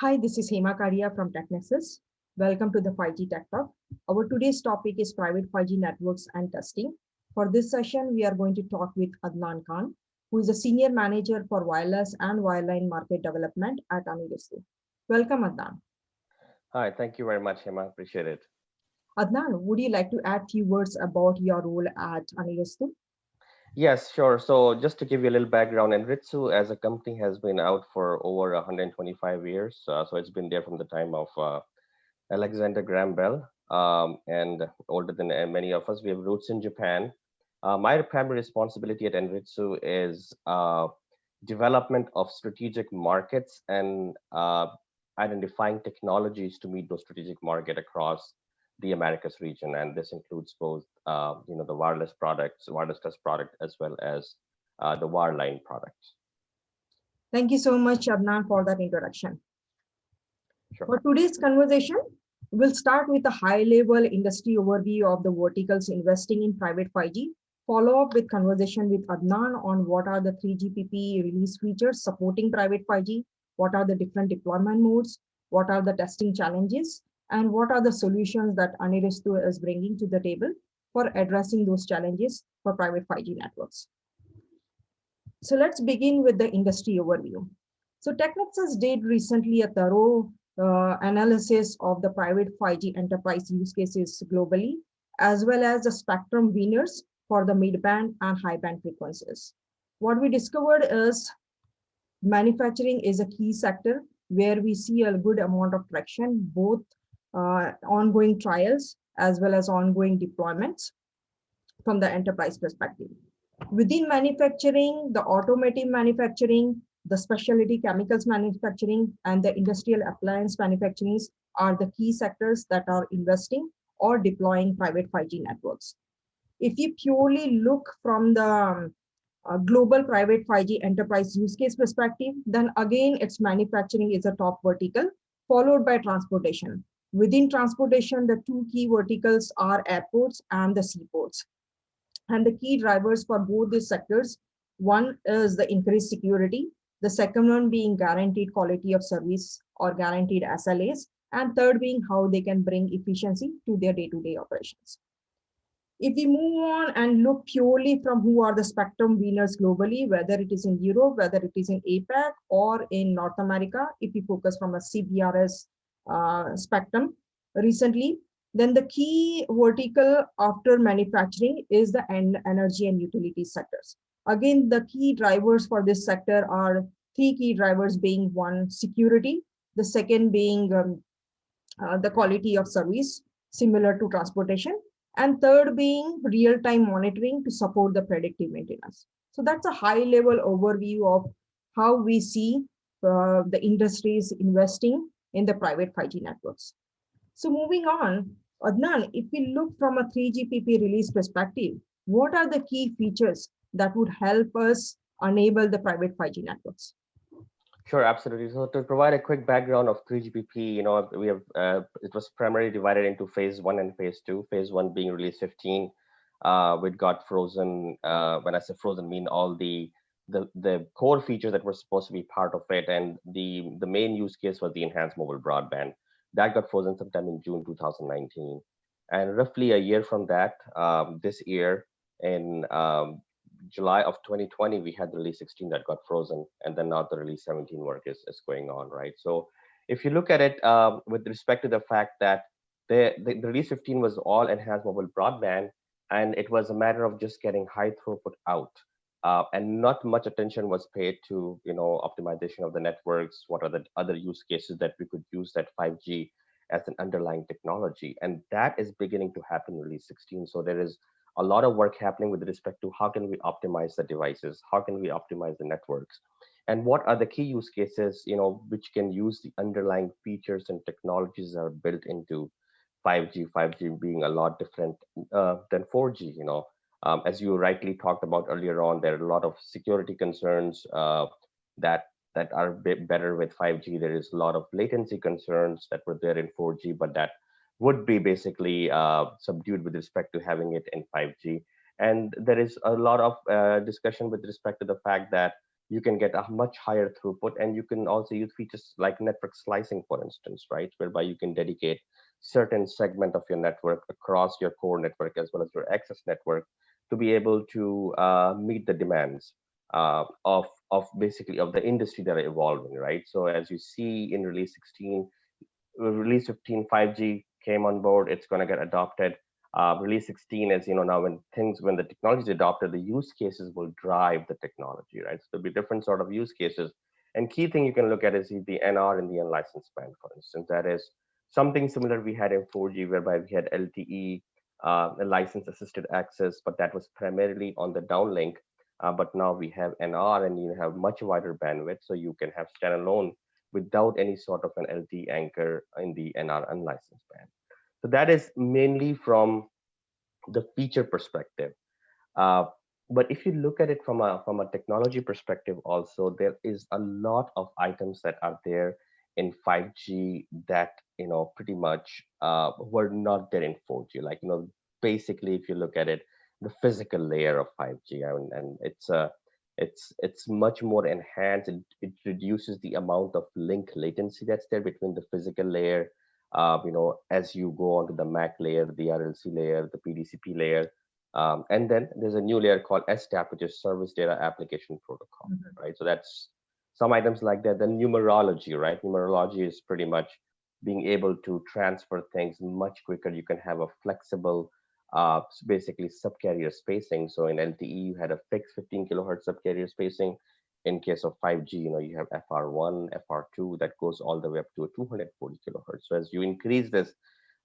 Hi, this is Hema Karia from TeckNexus. Welcome to the 5G Tech Talk. Our today's topic is private 5G networks and testing. For this session, we are going to talk with Adnan Khan, who is a senior manager for wireless and wireline market development at Anritsu. Welcome, Adnan. Hi, thank you very much, Hema. Appreciate it. Adnan, would you like to add few words about your role at Anritsu? Yes, sure. So just to give you a little background, Anritsu as a company has been out for over 125 years. So it's been there from the time of Alexander Graham Bell, and older than many of us. We have roots in Japan. My primary responsibility at Anritsu is development of strategic markets and identifying technologies to meet those strategic market across the Americas region, and this includes both, the wireless products, wireless test product, as well as the wireline products. Thank you so much, Adnan, for that introduction. Sure. For today's conversation, we'll start with a high-level industry overview of the verticals investing in private 5G, follow up with conversation with Adnan on what are the 3GPP release features supporting private 5G, what are the different deployment modes, what are the testing challenges, and what are the solutions that Anritsu is bringing to the table for addressing those challenges for private 5G networks. So let's begin with the industry overview. So TeckNexus did recently a thorough analysis of the private 5G enterprise use cases globally, as well as the spectrum winners for the mid-band and high-band frequencies. What we discovered is manufacturing is a key sector where we see a good amount of traction, both ongoing trials as well as ongoing deployments from the enterprise perspective. Within manufacturing, the automotive manufacturing, the specialty chemicals manufacturing, and the industrial appliance manufacturing are the key sectors that are investing or deploying private 5G networks. If you purely look from the global private 5G enterprise use case perspective, then again, its manufacturing is a top vertical, followed by transportation. Within transportation, the two key verticals are airports and the seaports. And the key drivers for both these sectors, one is the increased security, the second one being guaranteed quality of service or guaranteed SLAs, and third being how they can bring efficiency to their day-to-day operations. If we move on and look purely from who are the spectrum winners globally, whether it is in Europe, whether it is in APAC or in North America, if we focus from a CBRS spectrum recently, then the key vertical after manufacturing is the energy and utility sectors. Again, the key drivers for this sector are three key drivers being one, security, the second being the quality of service, similar to transportation, and third being real-time monitoring to support the predictive maintenance. So that's a high-level overview of how we see the industries investing in the private 5G networks. So moving on, Adnan, if we look from a 3GPP release perspective, what are the key features that would help us enable the private 5G networks? Sure, absolutely. So to provide a quick background of 3GPP, we have it was primarily divided into phase 1 and phase 2. Phase 1 being release 15, which got frozen. When I say frozen, I mean all the core features that were supposed to be part of it, and the main use case was the enhanced mobile broadband. That got frozen sometime in June 2019, and roughly a year from that, this year in July of 2020, we had the release 16 that got frozen, and then now the release 17 work is going on, right? So if you look at it with respect to the fact that the release 15 was all enhanced mobile broadband, and it was a matter of just getting high throughput out, and not much attention was paid to optimization of the networks. What are the other use cases that we could use that 5G as an underlying technology? And that is beginning to happen in release 16. So there is a lot of work happening with respect to how can we optimize the devices, how can we optimize the networks, and what are the key use cases which can use the underlying features and technologies that are built into 5G. 5G being a lot different than 4G. As you rightly talked about earlier on, there are a lot of security concerns that are better with 5G. There is a lot of latency concerns that were there in 4G, but that would be basically subdued with respect to having it in 5G. And there is a lot of discussion with respect to the fact that you can get a much higher throughput, and you can also use features like network slicing, for instance, right, whereby you can dedicate certain segment of your network across your core network as well as your access network to be able to meet the demands of basically of the industry that are evolving, right? So as you see in release 16, release 15, 5G came on board, it's going to get adopted. Release 16 is, now when the technology is adopted, the use cases will drive the technology, right? So there'll be different sort of use cases. And key thing you can look at is the NR and the unlicensed band, for instance. That is something similar we had in 4G, whereby we had LTE, license assisted access, but that was primarily on the downlink. But now we have NR, and you have much wider bandwidth, so you can have standalone without any sort of an LTE anchor in the NR unlicensed band. So that is mainly from the feature perspective. Uh, but if you look at it from a technology perspective, also there is a lot of items that are there in 5G that pretty much were not there in 4G. Like basically, if you look at it, the physical layer of 5G, and it's much more enhanced. It reduces the amount of link latency that's there between the physical layer. As you go onto the MAC layer, the RLC layer, the PDCP layer, and then there's a new layer called STAP, which is Service Data Application Protocol, right? So that's some items like that. Then numerology, right? Numerology is pretty much being able to transfer things much quicker. You can have a flexible, basically subcarrier spacing. So in LTE, you had a fixed 15 kilohertz subcarrier spacing. In case of 5G, you have FR1, FR2 that goes all the way up to a 240 kilohertz. So as you increase this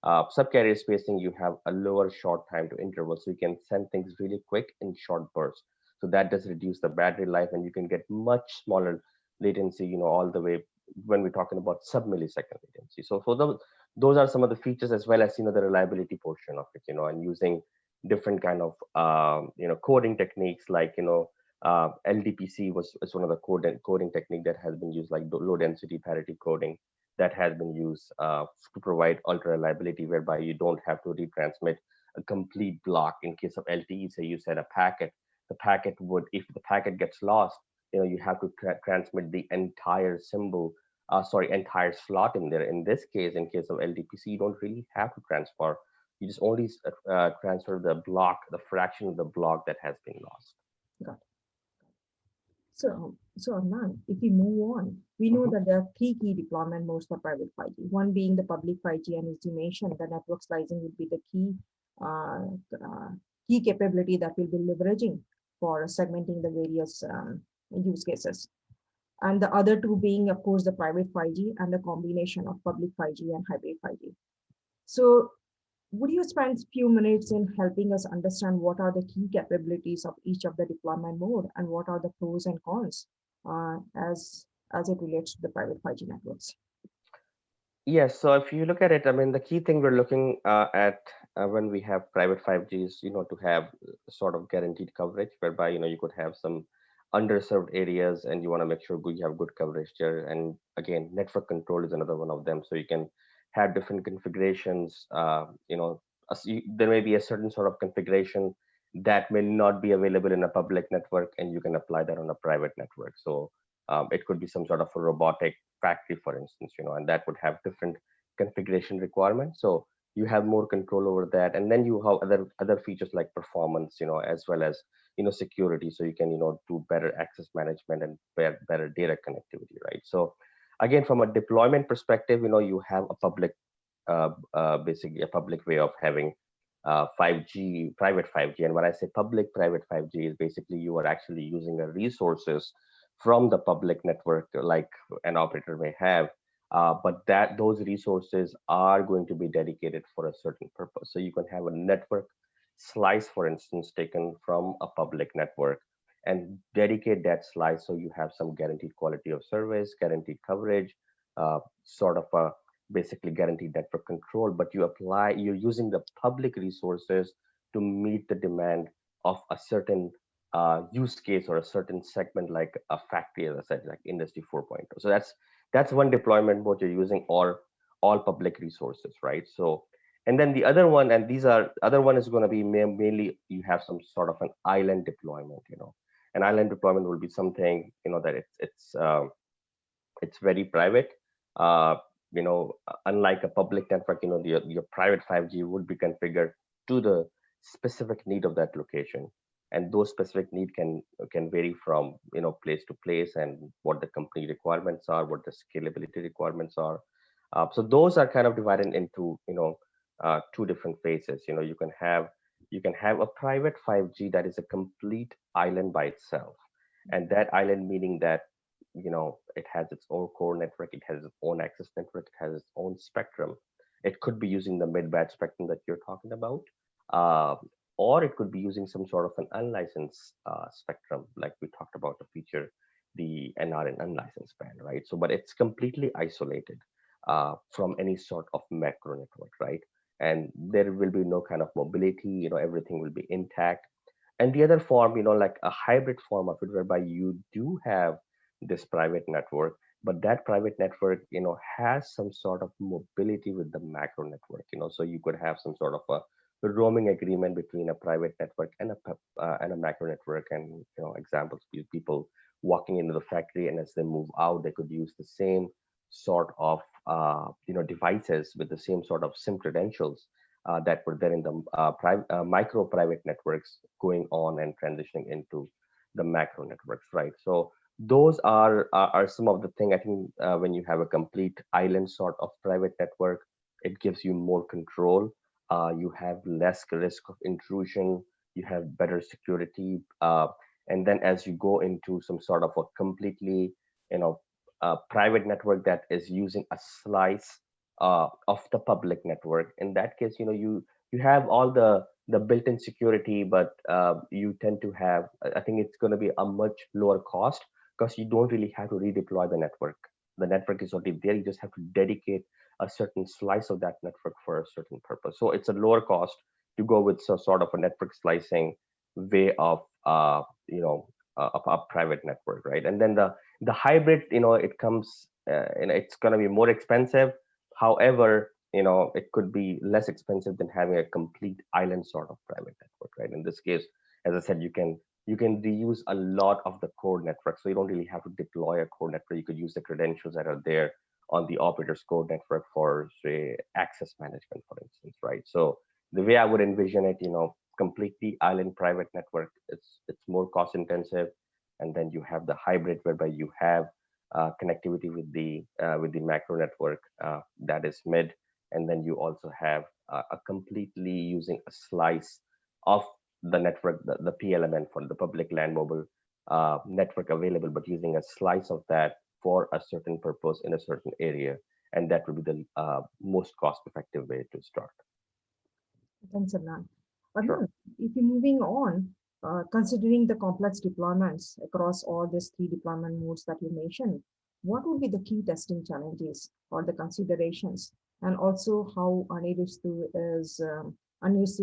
subcarrier spacing, you have a lower short time to interval, so you can send things really quick in short bursts. So that does reduce the battery life, and you can get much smaller latency, all the way when we're talking about sub-millisecond latency. So for those are some of the features, as well as the reliability portion of it, and using different kind of coding techniques, like LDPC is one of the coding technique that has been used, like low density parity coding, that has been used to provide ultra reliability, whereby you don't have to retransmit a complete block. In case of LTE, say you send a packet, if the packet gets lost, you have to transmit the entire symbol, entire slot in there. In this case, in case of LDPC, you don't really have to transfer. You just only transfer the block, the fraction of the block that has been lost. Got it. So Anand, if we move on, we know that there are three key deployment modes for private 5G. One being the public 5G, and as you mentioned, the network slicing will be the key capability that we'll be leveraging for segmenting the various use cases. And the other two being, of course, the private 5G and the combination of public 5G and hybrid 5G. So would you spend a few minutes in helping us understand what are the key capabilities of each of the deployment mode, and what are the pros and cons as it relates to the private 5G networks? Yes, so if you look at it, I mean, the key thing we're looking at when we have private 5G is, to have sort of guaranteed coverage, whereby, you could have some underserved areas, and you want to make sure you have good coverage there. And again, network control is another one of them. So you can have different configurations. There may be a certain sort of configuration that may not be available in a public network, and you can apply that on a private network. So it could be some sort of a robotic factory, for instance, and that would have different configuration requirements. So you have more control over that. And then you have other features like performance, as well as security. So you can do better access management and better data connectivity, right? So again, from a deployment perspective, you have a public basically a public way of having 5G, private 5G. And when I say public private 5G, is basically you are actually using the resources from the public network, like an operator may have, but those resources are going to be dedicated for a certain purpose. So you can have a network slice, for instance, taken from a public network, and dedicate that slice, so you have some guaranteed quality of service, guaranteed coverage, sort of a basically guaranteed network control. But you're using the public resources to meet the demand of a certain use case or a certain segment, like a factory, as I said, like Industry 4.0. So that's one deployment mode you're using, or all public resources, right? So, and then the other one, and other one is going to be mainly you have some sort of an island deployment, An island deployment will be something, that it's very private. Uh, Unlike a public network, your private 5G would be configured to the specific need of that location, and those specific need can vary from place to place, and what the company requirements are, what the scalability requirements are. So those are kind of divided into two different phases. You can have a private 5G that is a complete island by itself, and that island meaning that it has its own core network, it has its own access network, it has its own spectrum. It could be using the mid-band spectrum that you're talking about, uh, or it could be using some sort of an unlicensed spectrum, like we talked about the feature, the NRN unlicensed band, right? So but it's completely isolated from any sort of macro network, right? And there will be no kind of mobility, everything will be intact. And the other form, like a hybrid form of it, whereby you do have this private network, but that private network has some sort of mobility with the macro network. So you could have some sort of a roaming agreement between a private network and a macro network. And examples, people walking into the factory, and as they move out, they could use the same sort of devices with the same sort of sim credentials that were there in the micro private networks, going on and transitioning into the macro networks, right? So those are some of the thing. I think when you have a complete island sort of private network, it gives you more control. You have less risk of intrusion. You have better security. And then as you go into some sort of a completely, private network that is using a slice of the public network, in that case, you have all the built-in security, but you tend to have, I think it's going to be a much lower cost, because you don't really have to redeploy the network. The network is already there. You just have to dedicate a certain slice of that network for a certain purpose. So it's a lower cost to go with some sort of a network slicing way of of a private network, right? And then the hybrid, it comes, it's going to be more expensive. However, it could be less expensive than having a complete island sort of private network, right? In this case, as I said, you can reuse a lot of the core network. So you don't really have to deploy a core network. You could use the credentials that are there on the operator's core network for, say, access management, for instance, right? So the way I would envision it, completely island private network, it's more cost intensive. And then you have the hybrid, whereby you have connectivity with the macro network that is mid, and then you also have a completely using a slice of the network, the PLMN, for the public land mobile network available, but using a slice of that for a certain purpose in a certain area, and that would be the most cost-effective way to start. Thanks, Adnan. Sure. Adnan, if you're moving on, considering the complex deployments across all these three deployment modes that you mentioned, what would be the key testing challenges or the considerations, and also how Anritsu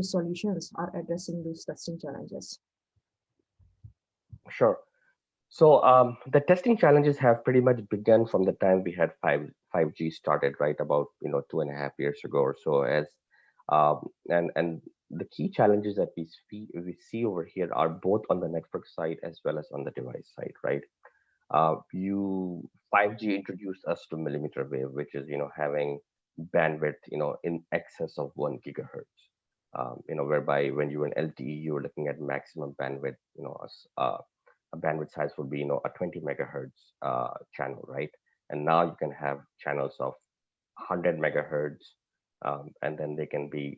solutions are addressing those testing challenges? Sure. So the testing challenges have pretty much begun from the time we had 5G started, right? About 2.5 years ago or so. And the key challenges that we see over here are both on the network side as well as on the device side, right? You 5G introduced us to millimeter wave, which is having bandwidth in excess of 1 gigahertz. Whereby when you were in LTE, you were looking at maximum bandwidth. A bandwidth size would be a 20 megahertz channel, right? And now you can have channels of 100 megahertz, and then they can be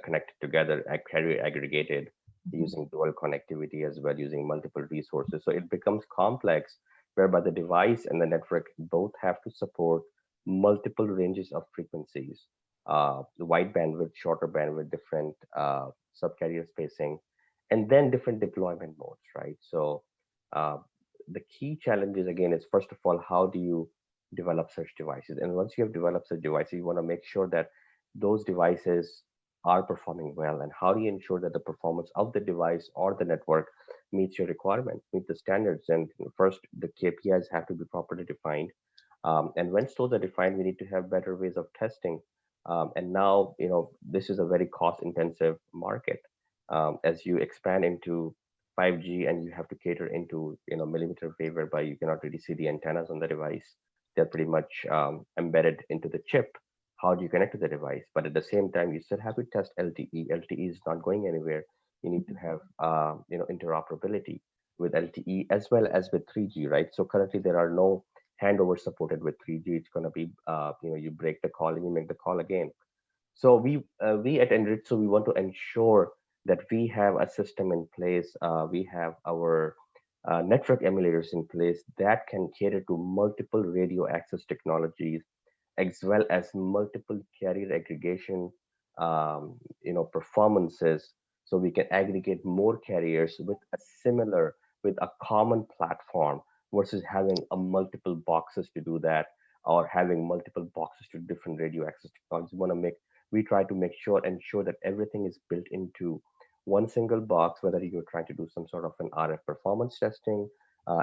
connected together, carrier aggregated, Mhm. using dual connectivity as well, using multiple resources. So it becomes complex, whereby the device and the network both have to support multiple ranges of frequencies, the wide bandwidth, shorter bandwidth, different subcarrier spacing, and then different deployment modes, right? So uh, the key challenges again is, first of all, how do you develop such devices? And once you have developed such devices, you want to make sure that those devices are performing well. And how do you ensure that the performance of the device or the network meets your requirements, meet the standards? And first, the KPIs have to be properly defined. And once those are defined, we need to have better ways of testing. And now, this is a very cost intensive market. As you expand into 5G and you have to cater into millimeter wave whereby you cannot really see the antennas on the device. They're pretty much embedded into the chip. How do you connect to the device? But at the same time, you still have to test LTE. LTE is not going anywhere. You need to have interoperability with LTE as well as with 3G, right? So currently there are no handover supported with 3G. It's going to be you break the call and you make the call again. So we at Anritsu, we want to ensure that we have a system in place. We have our network emulators in place that can cater to multiple radio access technologies as well as multiple carrier aggregation performances, so we can aggregate more carriers with a similar, with a common platform versus having a multiple boxes to do that, or having multiple boxes to different radio access technologies. We try to ensure that everything is built into one single box, whether you're trying to do some sort of an RF performance testing,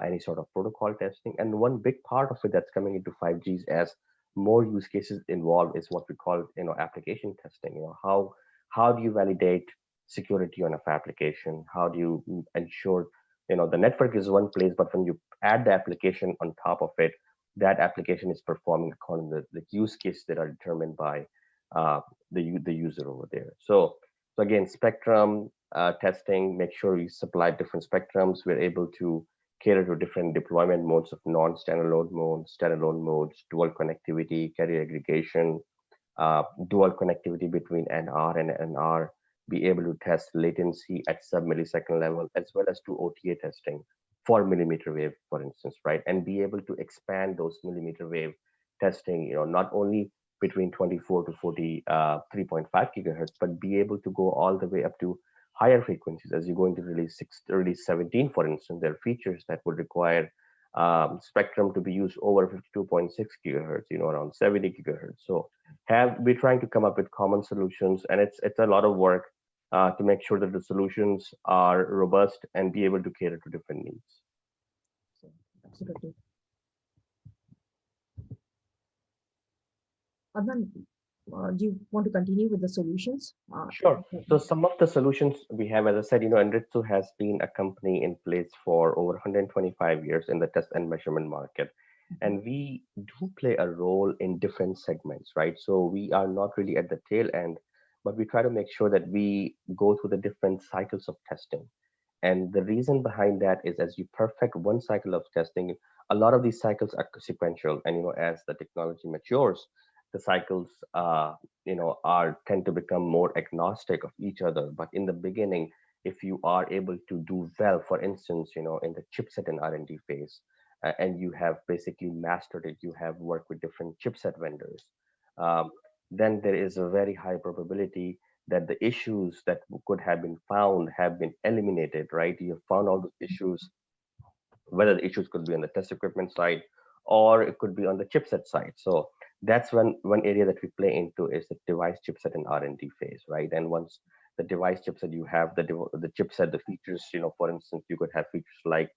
any sort of protocol testing. And one big part of it that's coming into 5Gs as more use cases involved is what we call application testing. How do you validate security on a application? How do you ensure the network is one place, but when you add the application on top of it, that application is performing according to the use cases that are determined by the user over there. So again, spectrum testing, make sure we supply different spectrums. We're able to cater to different deployment modes of non-standalone modes, standalone modes, dual connectivity, carrier aggregation, dual connectivity between NR and NR, be able to test latency at sub-millisecond level, as well as do OTA testing for millimeter wave, for instance, right? And be able to expand those millimeter wave testing, not only between 24 to 40, 3.5 gigahertz, but be able to go all the way up to higher frequencies. As you go into release 17, for instance, there are features that would require spectrum to be used over 52.6 gigahertz, around 70 gigahertz. So we're trying to come up with common solutions, and it's a lot of work to make sure that the solutions are robust and be able to cater to different needs. Absolutely. Adnan, do you want to continue with the solutions? Sure. So some of the solutions we have, as I said, Anritsu has been a company in place for over 125 years in the test and measurement market. And we do play a role in different segments, right? So we are not really at the tail end, but we try to make sure that we go through the different cycles of testing. And the reason behind that is, as you perfect one cycle of testing, a lot of these cycles are sequential. And as the technology matures, the cycles are tend to become more agnostic of each other. But in the beginning, if you are able to do well, for instance, in the chipset and R&D phase, and you have basically mastered it, you have worked with different chipset vendors, then there is a very high probability that the issues that could have been found have been eliminated, right? You have found all those issues, whether the issues could be on the test equipment side or it could be on the chipset side. So that's one area that we play into is the device chipset and R&D phase, right? And once the device chipset, you have the chipset, the features, for instance, you could have features like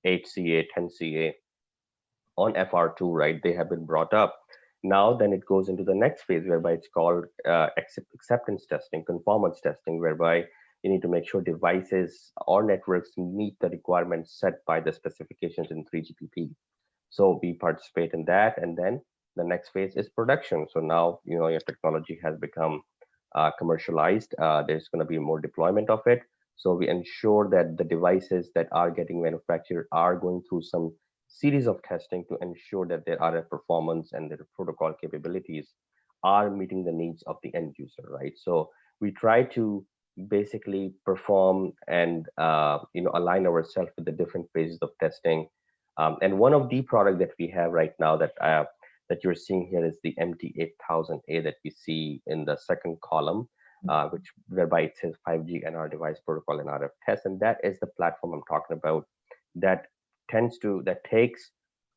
8CA, 10CA on FR2, right? They have been brought up. Now, then it goes into the next phase whereby it's called acceptance testing, conformance testing, whereby you need to make sure devices or networks meet the requirements set by the specifications in 3GPP. So we participate in that. And then the next phase is production. So now, your technology has become commercialized. There's going to be more deployment of it. So we ensure that the devices that are getting manufactured are going through some series of testing to ensure that their RF performance and their protocol capabilities are meeting the needs of the end user, right? So we try to basically perform and align ourselves with the different phases of testing. And one of the product that we have right now that you're seeing here is the MT8000A that we see in the second column, which whereby it says 5G NR device protocol and RF test, and that is the platform I'm talking about that takes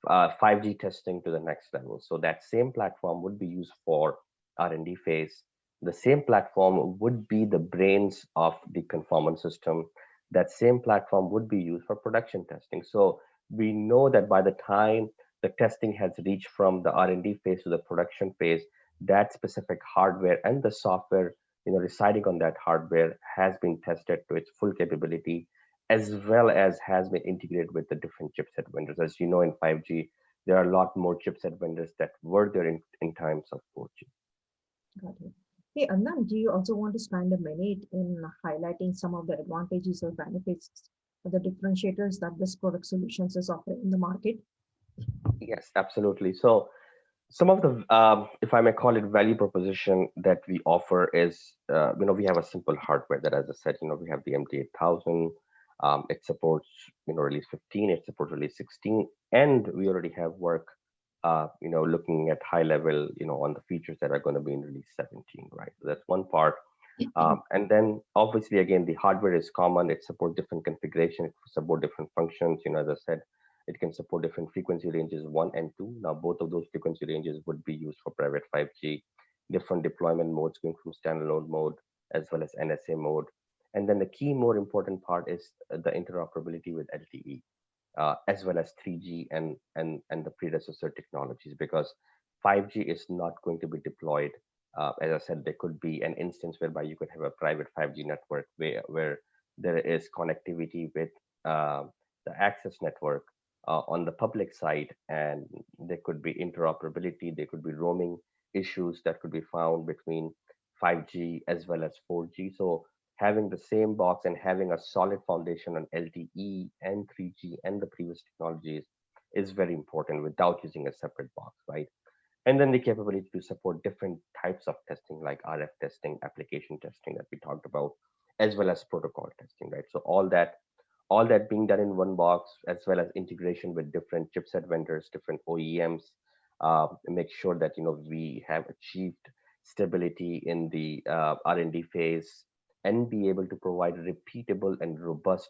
5G testing to the next level. So that same platform would be used for R&D phase. The same platform would be the brains of the conformance system. That same platform would be used for production testing. So we know that by the time the testing has reached from the R&D phase to the production phase, that specific hardware and the software residing on that hardware has been tested to its full capability, as well as has been integrated with the different chipset vendors. As you know, in 5G, there are a lot more chipset vendors that were there in times of 4G. Got it. Hey, Anand, do you also want to spend a minute in highlighting some of the advantages or benefits of the differentiators that this product solutions is offering in the market? Yes, absolutely. So some of the, if I may call it, value proposition that we offer is, we have a simple hardware that, as I said, we have the MT8000. It supports, release 15. It supports release 16, and we already have work, looking at high level, on the features that are going to be in release 17, right? So that's one part. And then obviously, again, the hardware is common. It supports different configuration. It support different functions. As I said, it can support different frequency ranges, 1 and 2. Now, both of those frequency ranges would be used for private 5G, different deployment modes going from standalone mode as well as NSA mode. And then the key, more important part is the interoperability with LTE, as well as 3G and the predecessor technologies, because 5G is not going to be deployed. As I said, there could be an instance whereby you could have a private 5G network where there is connectivity with the access network on the public side, and there could be interoperability, there could be roaming issues that could be found between 5G as well as 4G. So having the same box and having a solid foundation on LTE and 3G and the previous technologies is very important without using a separate box, right? And then the capability to support different types of testing like RF testing, application testing that we talked about, as well as protocol testing, right? So all that being done in one box, as well as integration with different chipset vendors, different OEMs, make sure that we have achieved stability in the R&D phase, and be able to provide repeatable and robust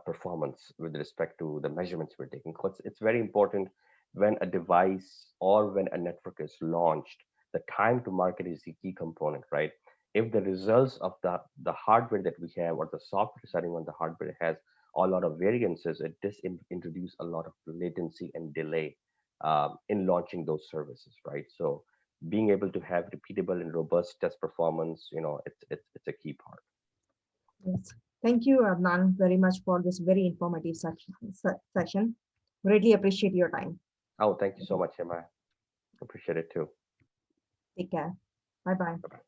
performance with respect to the measurements we're taking. Because it's very important when a device or when a network is launched, the time to market is the key component, right? If the results of the hardware that we have or the software setting on the hardware has a lot of variances, it does introduce a lot of latency and delay in launching those services, right? So being able to have repeatable and robust test performance, it's a key part. Yes. Thank you, Adnan, very much for this very informative session. Greatly appreciate your time. Oh, thank you so much, Emma. Appreciate it too. Take care. Bye-bye. Bye-bye.